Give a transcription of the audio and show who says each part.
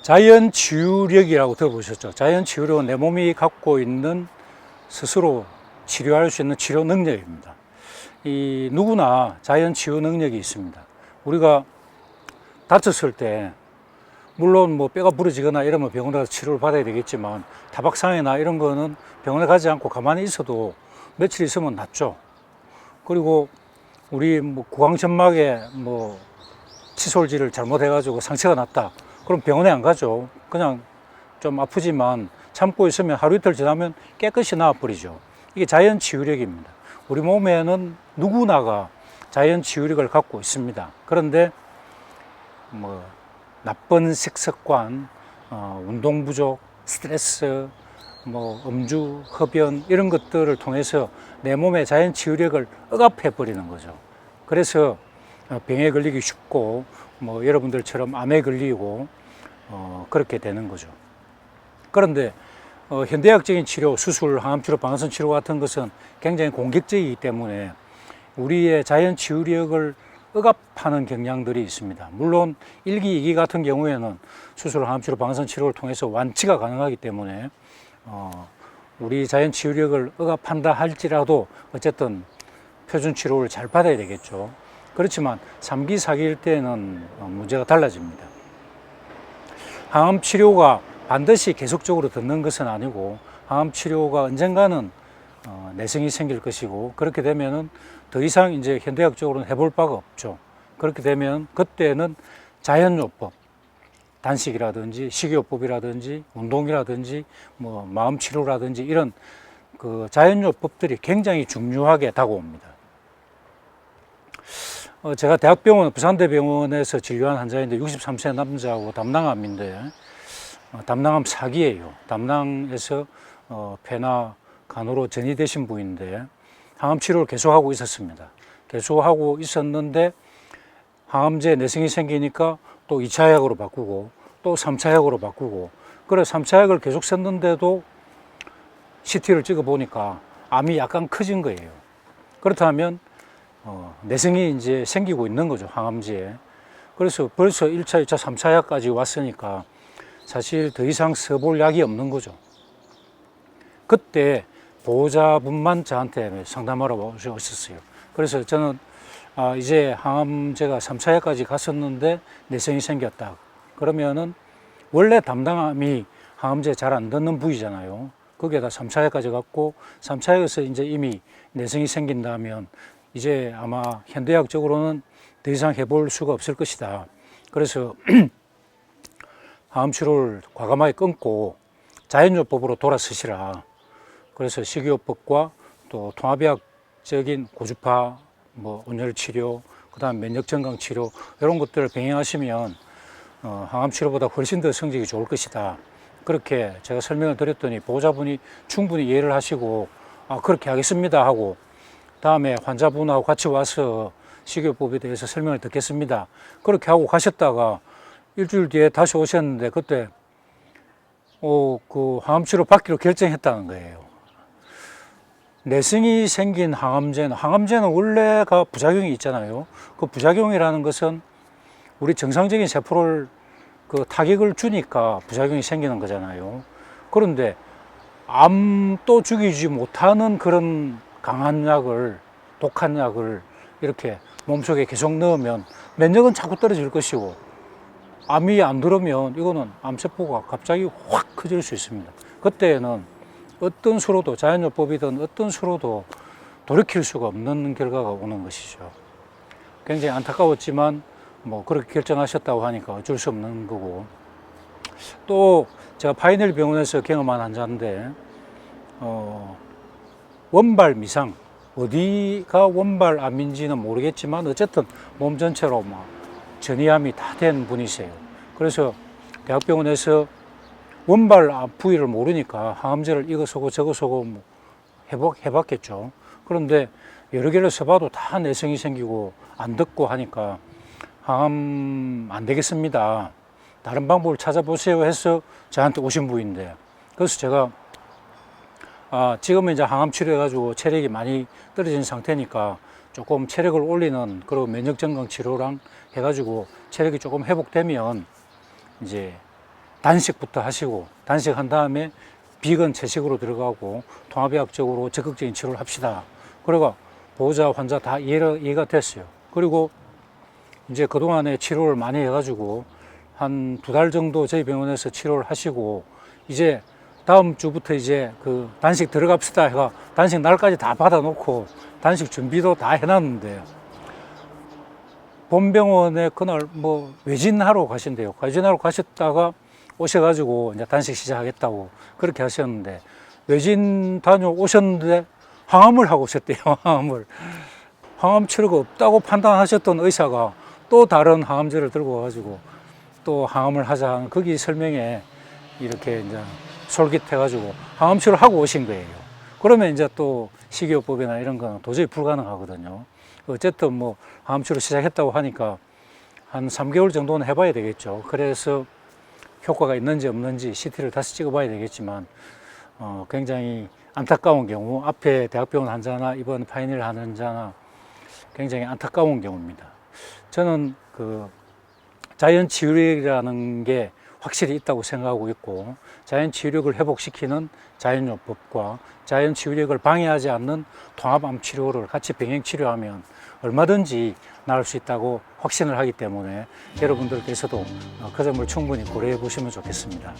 Speaker 1: 자연 치유력이라고 들어보셨죠? 자연 치유력은 내 몸이 갖고 있는 스스로 치료할 수 있는 치료 능력입니다. 이 누구나 자연 치유 능력이 있습니다. 우리가 다쳤을 때 물론 뭐 뼈가 부러지거나 이러면 병원에 가서 치료를 받아야 되겠지만 타박상이나 이런 거는 병원에 가지 않고 가만히 있어도 며칠 있으면 낫죠. 그리고 우리 뭐 구강점막에 뭐 치솔질을 잘못해가지고 상처가 났다. 그럼 병원에 안 가죠. 그냥 좀 아프지만 참고 있으면 하루 이틀 지나면 깨끗이 나아버리죠. 이게 자연 치유력입니다. 우리 몸에는 누구나가 자연 치유력을 갖고 있습니다. 그런데 뭐 나쁜 식습관, 운동 부족, 스트레스, 뭐 음주, 흡연 이런 것들을 통해서 내 몸의 자연 치유력을 억압해 버리는 거죠. 그래서 병에 걸리기 쉽고 뭐 여러분들처럼 암에 걸리고 그렇게 되는 거죠. 그런데 현대학적인 치료, 수술, 항암치료, 방사선 치료 같은 것은 굉장히 공격적이기 때문에 우리의 자연 치유력을 억압하는 경향들이 있습니다. 물론 1기, 2기 같은 경우에는 수술, 항암치료, 방사선 치료를 통해서 완치가 가능하기 때문에 우리 자연 치유력을 억압한다 할지라도 어쨌든 표준 치료를 잘 받아야 되겠죠. 그렇지만 3기, 4기일 때는 문제가 달라집니다. 항암 치료가 반드시 계속적으로 듣는 것은 아니고 항암 치료가 언젠가는 내성이 생길 것이고 그렇게 되면은 더 이상 이제 현대학적으로는 해볼 바가 없죠. 그렇게 되면 그때는 자연요법, 단식이라든지 식이요법이라든지 운동이라든지 뭐 마음치료라든지 이런 그 자연요법들이 굉장히 중요하게 다가옵니다. 제가 대학병원, 부산대병원에서 진료한 환자인데 63세 남자하고 담낭암인데 담낭암 4기예요. 담낭에서 폐나 간으로 전이되신 분인데 항암 치료를 계속하고 있었습니다. 계속하고 있었는데 항암제 내성이 생기니까 또 2차 약으로 바꾸고 또 3차 약으로 바꾸고 그래 3차 약을 계속 썼는데도 CT를 찍어 보니까 암이 약간 커진 거예요. 그렇다면 내성이 이제 생기고 있는 거죠, 항암제에. 그래서 벌써 1차, 2차, 3차 약까지 왔으니까 사실 더 이상 써볼 약이 없는 거죠. 그때 보호자분만 저한테 상담하러 오셨어요. 그래서 저는 이제 항암제가 3차 약까지 갔었는데 내성이 생겼다. 그러면은 원래 담당암이 항암제 잘 안 듣는 부위잖아요. 거기에다 3차 약까지 갔고 3차 약에서 이제 이미 내성이 생긴다면 이제 아마 현대학적으로는 더 이상 해볼 수가 없을 것이다. 그래서 항암 치료를 과감하게 끊고 자연요법으로 돌아서시라. 그래서 식이요법과 또 통합의학적인 고주파, 뭐 온열 치료, 그다음 면역 증강 치료 이런 것들을 병행하시면 항암 치료보다 훨씬 더 성적이 좋을 것이다. 그렇게 제가 설명을 드렸더니 보호자분이 충분히 이해를 하시고 그렇게 하겠습니다 하고 다음에 환자분하고 같이 와서 식이요법에 대해서 설명을 듣겠습니다. 그렇게 하고 가셨다가 일주일 뒤에 다시 오셨는데 그때 그 항암치료 받기로 결정했다는 거예요. 내성이 생긴 항암제는 원래가 부작용이 있잖아요. 그 부작용이라는 것은 우리 정상적인 세포를 그 타격을 주니까 부작용이 생기는 거잖아요. 그런데 암도 죽이지 못하는 그런 강한 약을, 독한 약을 이렇게 몸속에 계속 넣으면 면역은 자꾸 떨어질 것이고 암이 안 들어오면 이거는 암세포가 갑자기 확 커질 수 있습니다. 그때는 어떤 수로도 자연요법이든 어떤 수로도 돌이킬 수가 없는 결과가 오는 것이죠. 굉장히 안타까웠지만 뭐 그렇게 결정하셨다고 하니까 어쩔 수 없는 거고 또 제가 파이넬 병원에서 경험한 환자인데 원발 미상 어디가 원발 암인지는 모르겠지만 어쨌든 몸 전체로 막 전이암이 다 된 분이세요. 그래서 대학병원에서 원발 부위를 모르니까 항암제를 이거 쓰고 저거 쓰고 뭐 해봤겠죠. 그런데 여러 개를 써봐도 다 내성이 생기고 안 듣고 하니까 항암 안 되겠습니다. 다른 방법을 찾아보세요 해서 저한테 오신 분인데 그래서 제가 지금은 이제 항암 치료해가지고 체력이 많이 떨어진 상태니까 조금 체력을 올리는 그런 면역 증강 치료랑 해가지고 체력이 조금 회복되면 이제 단식부터 하시고 단식한 다음에 비건 채식으로 들어가고 통합의학적으로 적극적인 치료를 합시다. 그리고 보호자, 환자 다 이해가 됐어요. 그리고 이제 그동안에 치료를 많이 해가지고 한 2달 정도 저희 병원에서 치료를 하시고 이제 다음 주부터 이제 그 단식 들어갑시다 해가 단식 날까지 다 받아놓고 단식 준비도 다 해놨는데요. 본병원에 그날 뭐 외진하러 가신대요. 외진하러 가셨다가 오셔가지고 이제 단식 시작하겠다고 그렇게 하셨는데 외진 다녀오셨는데 항암을 하고 오셨대요. 항암 치료가 없다고 판단하셨던 의사가 또 다른 항암제를 들고 와가지고 또 항암을 하자 하는 거기 설명에 이렇게 이제 솔깃해가지고 항암 치료를 하고 오신 거예요. 그러면 이제 또 식이요법이나 이런 건 도저히 불가능하거든요. 어쨌든 뭐 항암 치료 시작했다고 하니까 한 3개월 정도는 해봐야 되겠죠. 그래서 효과가 있는지 없는지 CT를 다시 찍어봐야 되겠지만 굉장히 안타까운 경우, 앞에 대학병원 환자나 이번 파이니를 하는 환자나 굉장히 안타까운 경우입니다. 저는 그 자연 치유력이라는 게 확실히 있다고 생각하고 있고 자연 치유력을 회복시키는 자연요법과 자연 치유력을 방해하지 않는 통합암 치료를 같이 병행 치료하면 얼마든지 나을 수 있다고 확신을 하기 때문에 여러분들께서도 그 점을 충분히 고려해 보시면 좋겠습니다.